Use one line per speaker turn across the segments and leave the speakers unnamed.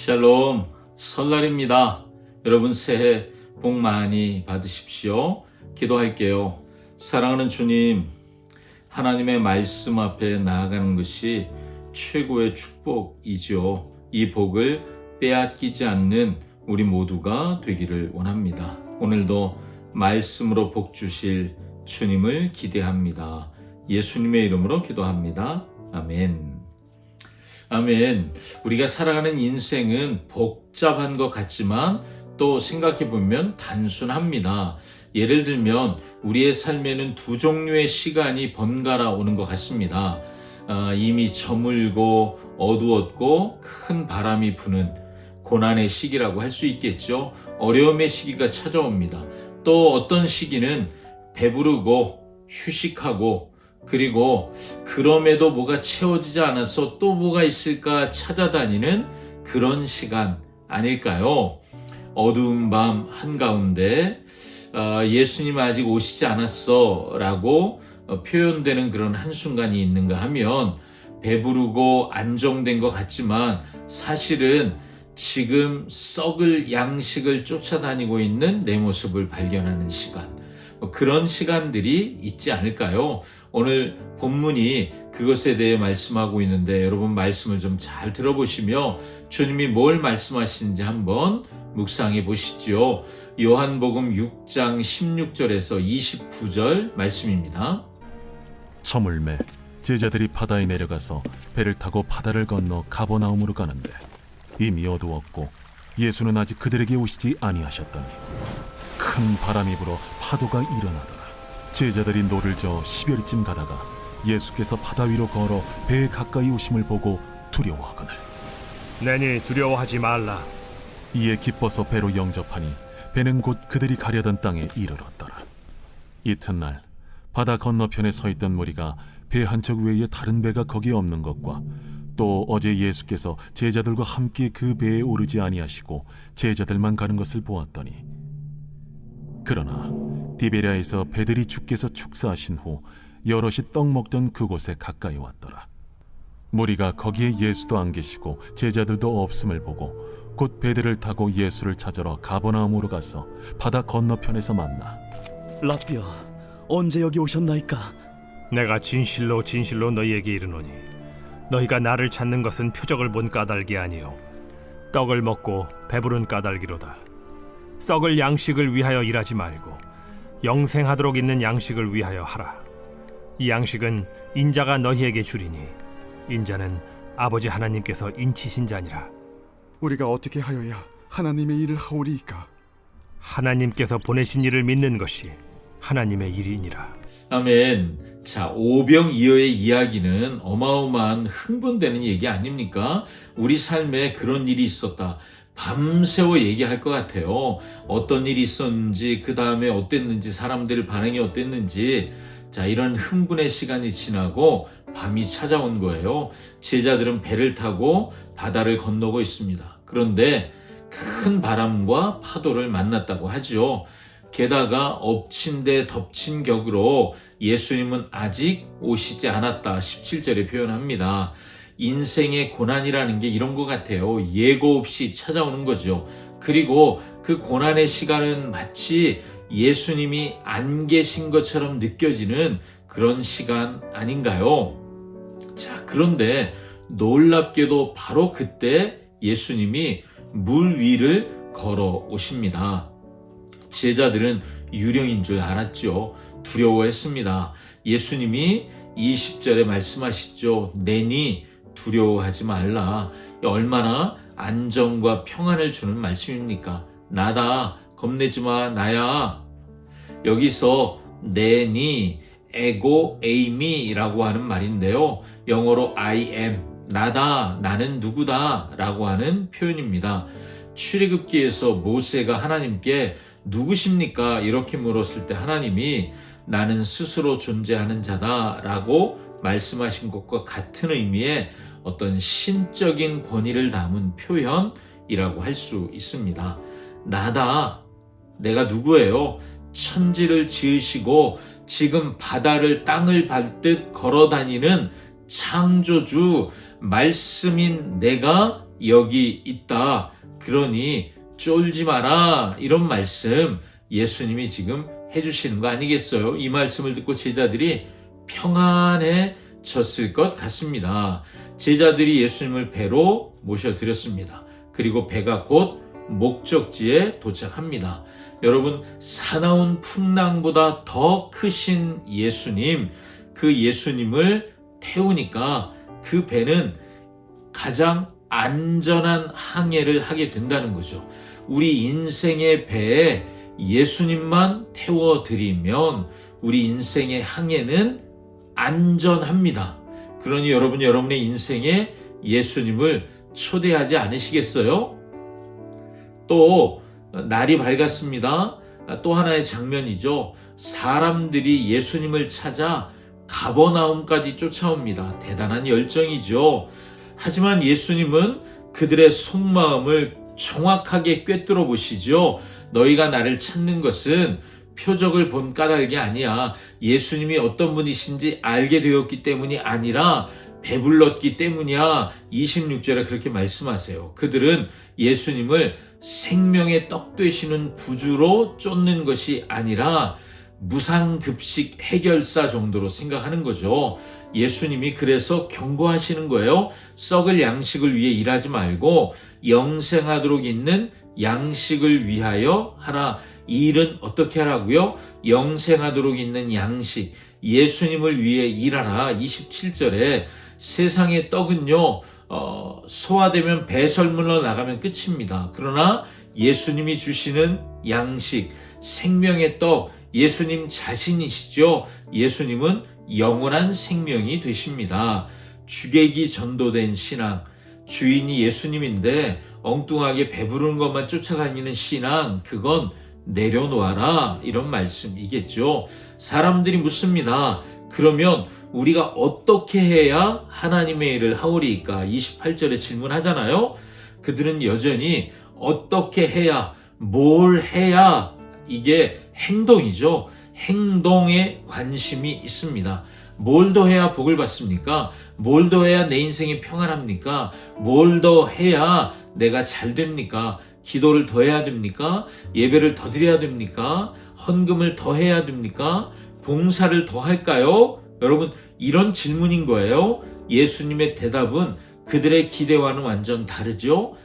샬롬, 설날입니다. 여러분 새해 복 많이 받으십시오. 기도할게요. 사랑하는 주님, 하나님의 말씀 앞에 나아가는 것이 최고의 축복이죠. 이 복을 빼앗기지 않는 우리 모두가 되기를 원합니다. 오늘도 말씀으로 복 주실 주님을 기대합니다. 예수님의 이름으로 기도합니다. 아멘. 아멘. 우리가 살아가는 인생은 복잡한 것 같지만 또 생각해보면 단순합니다. 예를 들면 우리의 삶에는 두 종류의 시간이 번갈아 오는 것 같습니다. 이미 저물고 어두웠고 큰 바람이 부는 고난의 시기라고 할 수 있겠죠. 어려움의 시기가 찾아옵니다. 또 어떤 시기는 배부르고 휴식하고 그리고 그럼에도 뭐가 채워지지 않아서 또 뭐가 있을까 찾아다니는 그런 시간 아닐까요? 어두운 밤 한가운데 예수님 아직 오시지 않았어 라고 표현되는 그런 한순간이 있는가 하면 배부르고 안정된 것 같지만 사실은 지금 썩을 양식을 쫓아다니고 있는 내 모습을 발견하는 시간, 그런 시간들이 있지 않을까요? 오늘 본문이 그것에 대해 말씀하고 있는데 여러분 말씀을 좀 잘 들어보시며 주님이 뭘 말씀하시는지 한번 묵상해 보시죠. 요한복음 6장 16절에서 29절 말씀입니다.
저물매 제자들이 바다에 내려가서 배를 타고 바다를 건너 가버나움으로 가는데 이미 어두웠고 예수는 아직 그들에게 오시지 아니하셨더니 큰 바람이 불어 파도가 일어나더라. 제자들이 노를 저어 10여리쯤 가다가 예수께서 바다 위로 걸어 배에 가까이 오심을 보고 두려워하거늘
내니 두려워하지 말라.
이에 기뻐서 배로 영접하니 배는 곧 그들이 가려던 땅에 이르렀더라. 이튿날 바다 건너편에 서 있던 무리가 배 한 척 외에 다른 배가 거기에 없는 것과 또 어제 예수께서 제자들과 함께 그 배에 오르지 아니하시고 제자들만 가는 것을 보았더니 그러나 디베랴에서 배들이 주께서 축사하신 후 여럿이 떡 먹던 그곳에 가까이 왔더라. 무리가 거기에 예수도 안 계시고 제자들도 없음을 보고 곧 배들을 타고 예수를 찾으러 가버나움으로 가서 바다 건너편에서 만나
라삐야, 언제 여기 오셨나이까?
내가 진실로 진실로 너희에게 이르노니 너희가 나를 찾는 것은 표적을 본 까닭이 아니요 떡을 먹고 배부른 까닭이로다. 썩을 양식을 위하여 일하지 말고 영생하도록 있는 양식을 위하여 하라. 이 양식은 인자가 너희에게 주리니 인자는 아버지 하나님께서 인치신 자니라.
우리가 어떻게 하여야 하나님의 일을 하오리이까?
하나님께서 보내신 이를 믿는 것이 하나님의 일이니라.
아멘. 자, 오병이어의 이야기는 어마어마한 흥분되는 얘기 아닙니까? 우리 삶에 그런 일이 있었다. 밤새워 얘기할 것 같아요. 어떤 일이 있었는지, 그 다음에 어땠는지, 사람들의 반응이 어땠는지. 자, 이런 흥분의 시간이 지나고 밤이 찾아온 거예요. 제자들은 배를 타고 바다를 건너고 있습니다. 그런데 큰 바람과 파도를 만났다고 하죠. 게다가 엎친 데 덮친 격으로 예수님은 아직 오시지 않았다. 17절에 표현합니다. 인생의 고난이라는 게 이런 것 같아요. 예고 없이 찾아오는 거죠. 그리고 그 고난의 시간은 마치 예수님이 안 계신 것처럼 느껴지는 그런 시간 아닌가요? 자, 그런데 놀랍게도 바로 그때 예수님이 물 위를 걸어 오십니다. 제자들은 유령인 줄 알았죠. 두려워했습니다. 예수님이 20절에 말씀하시죠. 내니 두려워하지 말라. 얼마나 안정과 평안을 주는 말씀입니까? 나다. 겁내지 마. 나야. 여기서 내니 에고 에이미라고 하는 말인데요. 영어로 I am. 나다. 나는 누구다. 라고 하는 표현입니다. 출애굽기에서 모세가 하나님께 누구십니까? 이렇게 물었을 때 하나님이 나는 스스로 존재하는 자다 라고 말씀하신 것과 같은 의미의 어떤 신적인 권위를 담은 표현이라고 할 수 있습니다. 나다. 내가 누구예요? 천지를 지으시고 지금 바다를 땅을 밟듯 걸어다니는 창조주 말씀인 내가 여기 있다. 그러니 쫄지 마라. 이런 말씀 예수님이 지금 해주시는 거 아니겠어요? 이 말씀을 듣고 제자들이 평안해졌을 것 같습니다. 제자들이 예수님을 배로 모셔드렸습니다. 그리고 배가 곧 목적지에 도착합니다. 여러분, 사나운 풍랑보다 더 크신 예수님, 그 예수님을 태우니까 그 배는 가장 안전한 항해를 하게 된다는 거죠. 우리 인생의 배에 예수님만 태워드리면 우리 인생의 항해는 안전합니다. 그러니 여러분의 인생에 예수님을 초대하지 않으시겠어요? 또 날이 밝았습니다. 또 하나의 장면이죠. 사람들이 예수님을 찾아 가버나움까지 쫓아옵니다. 대단한 열정이죠. 하지만 예수님은 그들의 속마음을 정확하게 꿰뚫어 보시죠. 너희가 나를 찾는 것은 표적을 본 까닭이 아니야. 예수님이 어떤 분이신지 알게 되었기 때문이 아니라 배불렀기 때문이야. 26절에 그렇게 말씀하세요. 그들은 예수님을 생명의 떡 되시는 구주로 쫓는 것이 아니라 무상급식 해결사 정도로 생각하는 거죠. 예수님이 그래서 경고하시는 거예요. 썩을 양식을 위해 일하지 말고 영생하도록 있는 양식을 위하여 하라. 이 일은 어떻게 하라고요? 영생하도록 있는 양식, 예수님을 위해 일하라. 27절에 세상의 떡은요, 소화되면 배설물로 나가면 끝입니다. 그러나 예수님이 주시는 양식, 생명의 떡, 예수님 자신이시죠. 예수님은 영원한 생명이 되십니다. 주객이 전도된 신앙, 주인이 예수님인데 엉뚱하게 배부르는 것만 쫓아다니는 신앙, 그건 내려놓아라. 이런 말씀이겠죠. 사람들이 묻습니다. 그러면 우리가 어떻게 해야 하나님의 일을 하오리까? 28절에 질문하잖아요. 그들은 여전히 어떻게 해야, 뭘 해야, 이게 행동이죠. 행동에 관심이 있습니다. 뭘 더 해야 복을 받습니까? 뭘 더 해야 내 인생이 평안합니까? 뭘 더 해야 내가 잘 됩니까? 기도를 더 해야 됩니까? 예배를 더 드려야 됩니까? 헌금을 더 해야 됩니까? 봉사를 더 할까요? 여러분, 이런 질문인 거예요. 예수님의 대답은 그들의 기대와는 완전 다르죠.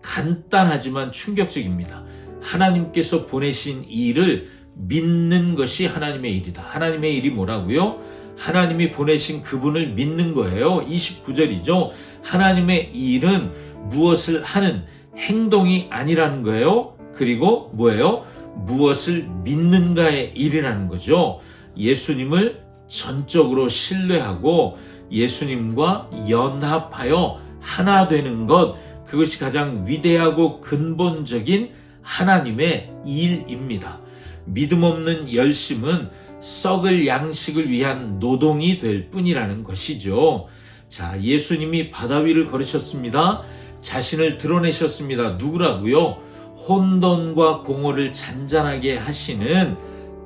간단하지만 충격적입니다. 하나님께서 보내신 이 일을 믿는 것이 하나님의 일이다. 하나님의 일이 뭐라고요? 하나님이 보내신 그분을 믿는 거예요. 29절이죠. 하나님의 일은 무엇을 하는 행동이 아니라는 거예요. 그리고 뭐예요? 무엇을 믿는가의 일이라는 거죠. 예수님을 전적으로 신뢰하고 예수님과 연합하여 하나 되는 것, 그것이 가장 위대하고 근본적인 하나님의 일입니다. 믿음 없는 열심은 썩을 양식을 위한 노동이 될 뿐이라는 것이죠. 자, 예수님이 바다 위를 걸으셨습니다. 자신을 드러내셨습니다. 누구라고요? 혼돈과 공허를 잔잔하게 하시는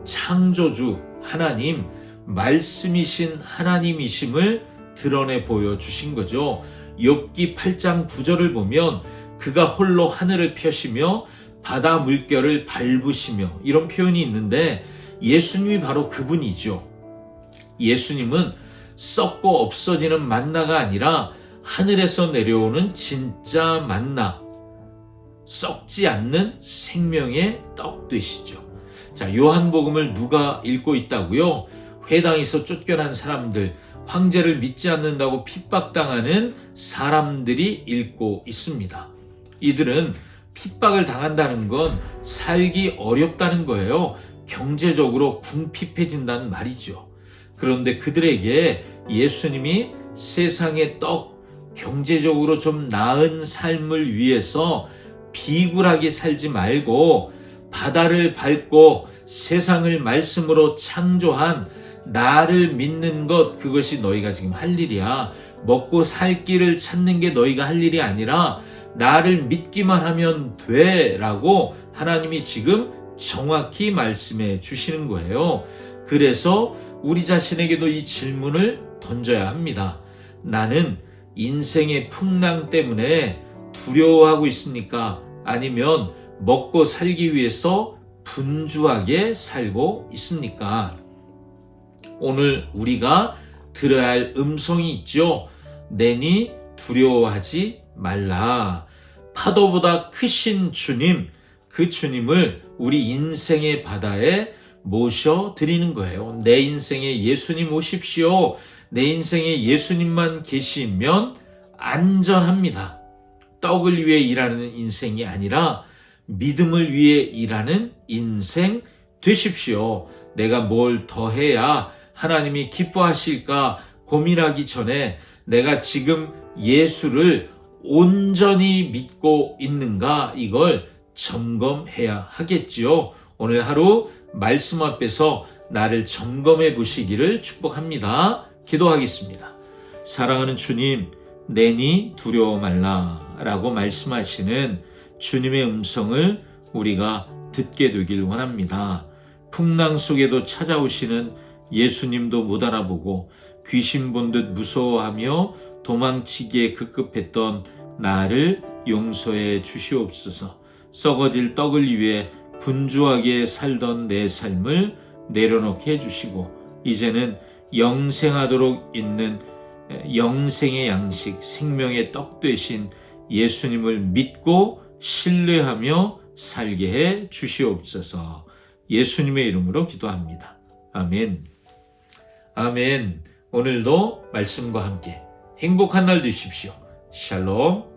창조주 하나님, 말씀이신 하나님이심을 드러내 보여주신 거죠. 욥기 8장 9절을 보면 그가 홀로 하늘을 펴시며 바다 물결을 밟으시며, 이런 표현이 있는데 예수님이 바로 그분이죠. 예수님은 썩고 없어지는 만나가 아니라 하늘에서 내려오는 진짜 만나, 썩지 않는 생명의 떡 되시죠. 자, 요한복음을 누가 읽고 있다고요? 회당에서 쫓겨난 사람들, 황제를 믿지 않는다고 핍박당하는 사람들이 읽고 있습니다. 이들은 핍박을 당한다는 건 살기 어렵다는 거예요. 경제적으로 궁핍해진다는 말이죠. 그런데 그들에게 예수님이 세상의 떡, 경제적으로 좀 나은 삶을 위해서 비굴하게 살지 말고 바다를 밟고 세상을 말씀으로 창조한 나를 믿는 것, 그것이 너희가 지금 할 일이야. 먹고 살 길을 찾는 게 너희가 할 일이 아니라 나를 믿기만 하면 돼 라고 하나님이 지금 정확히 말씀해 주시는 거예요. 그래서 우리 자신에게도 이 질문을 던져야 합니다. 나는 인생의 풍랑 때문에 두려워하고 있습니까? 아니면 먹고 살기 위해서 분주하게 살고 있습니까? 오늘 우리가 들어야 할 음성이 있죠. 내니 두려워하지 말라. 파도보다 크신 주님, 그 주님을 우리 인생의 바다에 모셔드리는 거예요. 내 인생에 예수님 오십시오. 내 인생에 예수님만 계시면 안전합니다. 떡을 위해 일하는 인생이 아니라 믿음을 위해 일하는 인생 되십시오. 내가 뭘 더 해야 하나님이 기뻐하실까 고민하기 전에 내가 지금 예수를 온전히 믿고 있는가, 이걸 점검해야 하겠지요. 오늘 하루 말씀 앞에서 나를 점검해 보시기를 축복합니다. 기도하겠습니다. 사랑하는 주님, 내니 두려워 말라 라고 말씀하시는 주님의 음성을 우리가 듣게 되길 원합니다. 풍랑 속에도 찾아오시는 예수님도 못 알아보고 귀신 본 듯 무서워하며 도망치기에 급급했던 나를 용서해 주시옵소서. 썩어질 떡을 위해 분주하게 살던 내 삶을 내려놓게 해주시고 이제는 영생하도록 있는 영생의 양식, 생명의 떡 되신 예수님을 믿고 신뢰하며 살게 해 주시옵소서. 예수님의 이름으로 기도합니다. 아멘. 아멘. 오늘도 말씀과 함께 행복한 날 되십시오. 샬롬.